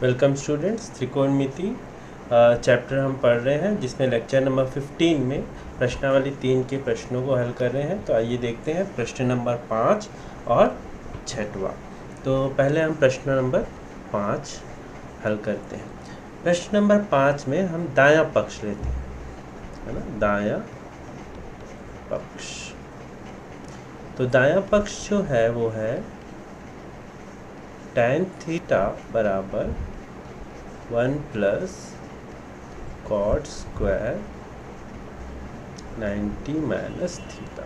Welcome students. त्रिकोणमिति chapter हम पढ़ रहे हैं जिसमें लेक्चर नंबर 15 में प्रश्नावली 3 के प्रश्नों को हल कर रहे हैं। तो आइए देखते हैं प्रश्न नंबर 5 और 6वां। तो पहले हम प्रश्न नंबर 5 हल करते हैं। प्रश्न नंबर 5 में हम दायां पक्ष लेते हैं, है ना, दायां पक्ष। तो दायां पक्ष जो है वो है tan थीटा बराबर 1 plus cot square 90 minus theta.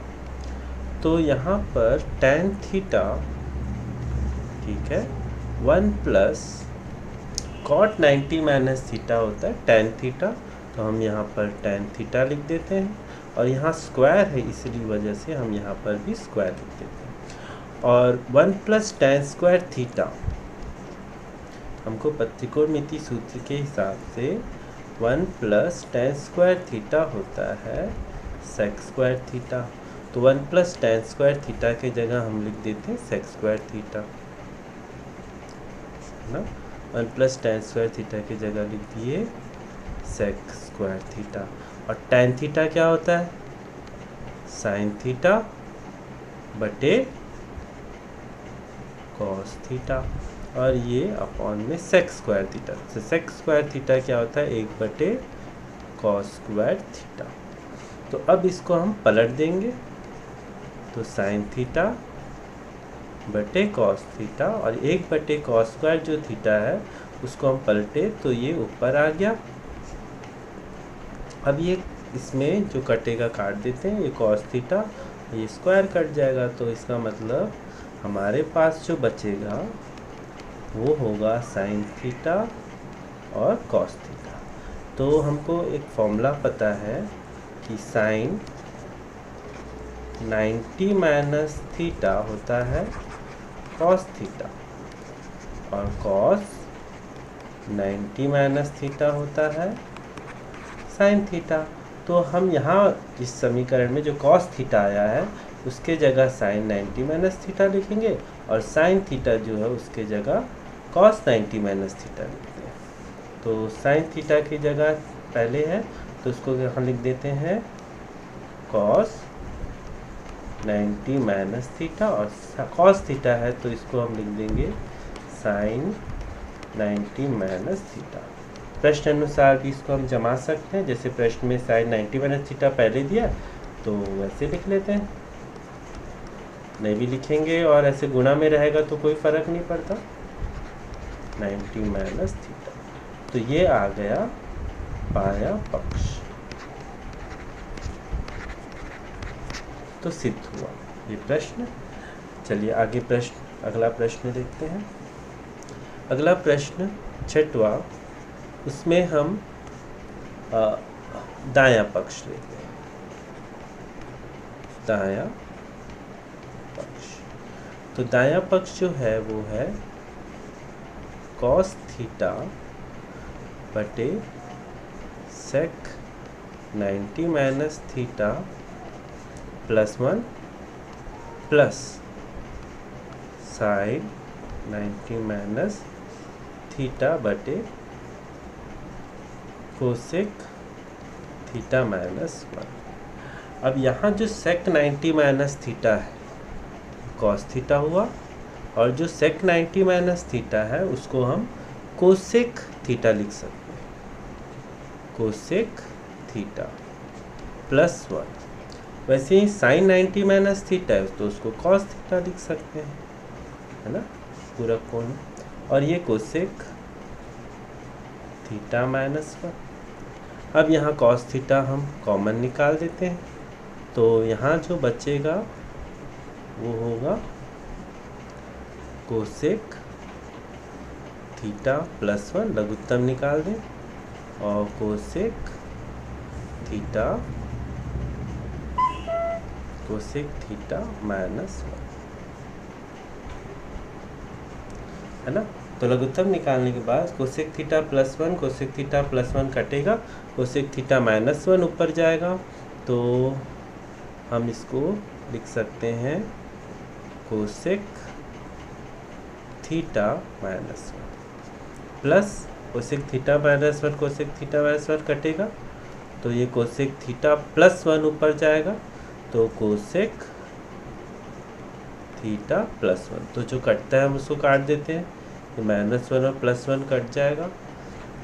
तो यहाँ पर tan थीटा, ठीक है, 1 प्लस कॉट 90 माइनस थीटा होता है tan थीटा। तो हम यहाँ पर tan थीटा लिख देते हैं और यहाँ स्क्वायर है इसलिए वजह से हम यहाँ पर भी स्क्वायर लिख देते हैं। और 1 प्लस tan स्क्वायर थीटा, हमको त्रिकोणमिति सूत्र के हिसाब से 1 प्लस tan स्क्वायर थीटा होता है sec स्क्वायर थीटा। तो 1 प्लस tan स्क्वायर थीटा के जगह हम लिख देते हैं sec स्क्वायर थीटा, है ना। 1 प्लस tan स्क्वायर थीटा की जगह लिख दिए sec स्क्वायर थीटा। और tan थीटा क्या होता है? sin थीटा बटे cos थीटा, और ये अपॉन में sec स्क्वायर थीटा। तो sec स्क्वायर थीटा क्या होता है? 1 बटे cos स्क्वायर थीटा। तो अब इसको हम पलट देंगे तो sin थीटा बटे cos थीटा, और 1 बटे cos स्क्वायर जो थीटा है उसको हम पलटे तो ये ऊपर आ गया। अब ये इसमें जो कटेगा काट देते हैं, ये cos थीटा, ये स्क्वायर कट जाएगा। तो इसका मतलब हमारे पास जो बचेगा वो होगा sin थीटा और cos थीटा। तो हमको एक फॉर्मूला पता है कि sin 90 माइनस थीटा होता है cos थीटा और cos 90 माइनस थीटा होता है sin थीटा। तो हम यहाँ इस समीकरण में जो cos थीटा आया है उसके जगह sin 90 माइनस थीटा लिखेंगे और sin थीटा जो है उसके जगह cos 90 माइनस थीटा लिखते हैं। तो sin थीटा की जगह पहले है तो उसको यहाँ लिख देते हैं cos 90 माइनस थीटा, और cos थीटा है तो इसको हम लिख देंगे sin 90 माइनस थीटा। प्रश्न अनुसार भी इसको हम जमा सकते हैं, जैसे प्रश्न में sin 90 माइनस थीटा पहले दिया तो वैसे लिख लेते हैं, नहीं भी लिखेंगे और ऐसे गुणा में रहेगा तो कोई फर्क नहीं पड़ता, 90 माइनस थीटा। तो ये आ गया बायां पक्ष। तो सिद्ध हुआ ये प्रश्न। चलिए आगे प्रश्न, अगला प्रश्न देखते हैं। अगला प्रश्न 6वां, उसमें हम दायां पक्ष लेते हैं, दायां पक्ष। तो दायां पक्ष जो है वो है cos थीटा बटे sec 90 minus theta plus 1 plus sin 90 minus theta बटे कोसेक थीटा माइनस 1। अब यहाँ जो sec 90 माइनस थीटा है cos थीटा हुआ, और जो sec 90 माइनस थीटा है उसको हम कोसेक थीटा लिख सकते हैं, कोसेक थीटा प्लस 1। वैसे ही sin 90 माइनस थीटा है तो उसको cos थीटा लिख सकते हैं, है ना, पूरा कोण। और ये कोसेक थीटा माइनस 1। अब यहाँ cos थीटा हम कॉमन निकाल देते हैं तो यहाँ जो बचेगा वो होगा कोसेक थीटा प्लस 1, लघुत्तम निकाल दें, और कोसेक थीटा माइनस 1, है ना। तो लघुत्तम निकालने के बाद cosec theta plus 1, cosec theta plus 1 कटेगा, कोसेक थीटा माइनस 1 ऊपर जाएगा। तो हम इसको लिख सकते हैं cosec theta minus 1। Plus cosec theta minus 1 cosec theta minus 1 कटेगा, तो ये कोसेक थीटा प्लस 1 ऊपर जाएगा, तो कोसेक थीटा प्लस 1, तो जो कटता है हम उसको काट देते हैं, तो -1 और +1 कट जाएगा,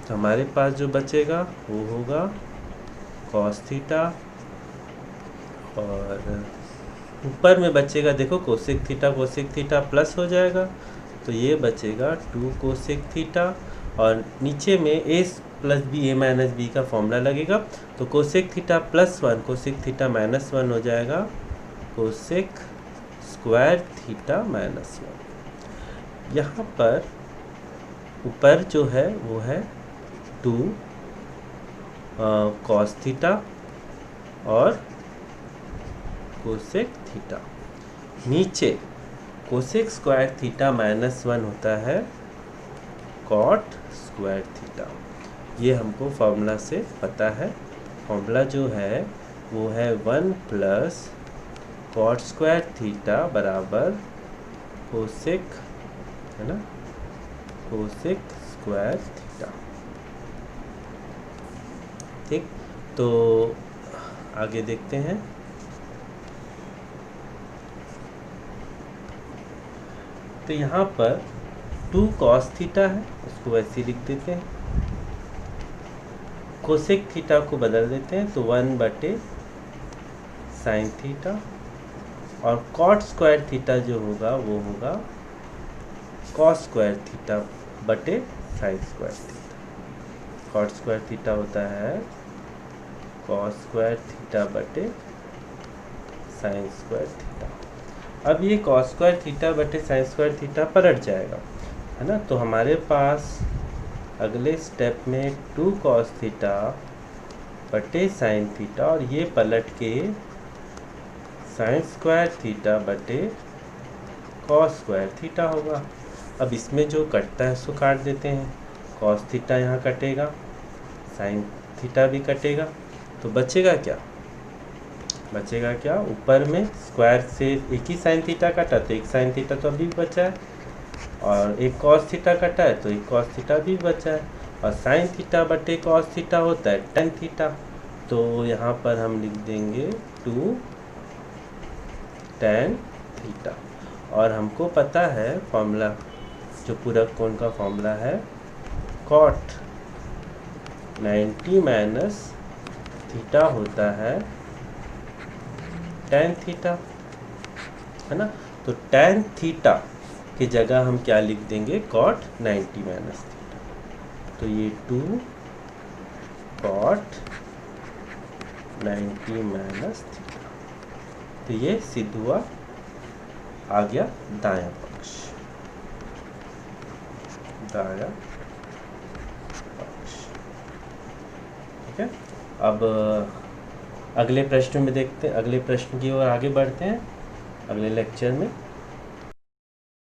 तो हमारे पास जो बचेगा वो होगा कॉस थीटा, और ऊपर में बचेगा देखो कोसेक थीटा प्लस हो जाएगा, तो ये बचेगा 2 कोसेक थीटा, और नीचे में a plus B, a minus B का फॉर्मूला लगेगा, तो cosec theta plus 1 cosec theta minus 1 हो जाएगा कोसेक स्क्वायर थीटा माइनस 1। यहाँ पर ऊपर जो है वो है 2 कॉस थीटा और कोसेक थीटा, नीचे कोसेक स्क्वायर थीटा माइनस 1 होता है कॉट स्क्वायर थीटा। ये हमको फॉर्मूला से पता है, फॉर्मूला जो है वो है 1 प्लस कॉट स्क्वायर थीटा बराबर कोसेक, है ना, कोसेक स्क्वायर थीटा। ठीक, तो आगे देखते हैं। तो यहाँ पर 2 कॉस थीटा है, उसको वैसे ही लिख देते हैं, कोसेक थीटा को बदल देते हैं, तो 1/sin थीटा, और कॉट स्क्वायर थीटा जो होगा वो होगा कॉस स्क्वायर थीटा बटे sine square theta. Cot square theta होता है कॉस स्क्वायर थीटा बटे साइन स्क्वायर थीटा। अब ये कॉस स्क्वायर थीटा बटे साइन स्क्वायर थीटा पलट जाएगा, है ना, तो हमारे पास अगले स्टेप में 2 कॉस थीटा बटे साइन थीटा, और ये पलट के साइन स्क्वायर थीटा बटे कॉस स्क्वायर थीटा होगा। अब इसमें जो कटता है उसको काट देते हैं, कॉस थीटा यहाँ कटेगा, साइन थीटा भी कटेगा, तो बचेगा क्या, बचेगा क्या, ऊपर में स्क्वायर से एक ही साइन थीटा कटा, तो एक साइन थीटा तो अभी बचा है, और एक कॉस थीटा कटा है तो एक कॉस थीटा भी बचा है, और साइन थीटा बटे कॉस थीटा होता है टेन थीटा, तो यहाँ पर हम लिख देंगे 2 tan थीटा। और हमको पता है फॉर्मूला, जो पूरक कोण का फॉर्मूला है कॉट 90 माइनस थीटा होता है tan थीटा, है ना, तो tan थीटा की जगह हम क्या लिख देंगे, कॉट 90 माइनस थीटा, तो ये 2 कॉट 90 माइनस थीटा, तो ये सिद्ध हुआ, आ गया दायां पक्ष, दायां पक्ष। ठीक है, अब अगले प्रश्न में देखते हैं, अगले प्रश्न की ओर आगे बढ़ते हैं अगले लेक्चर में।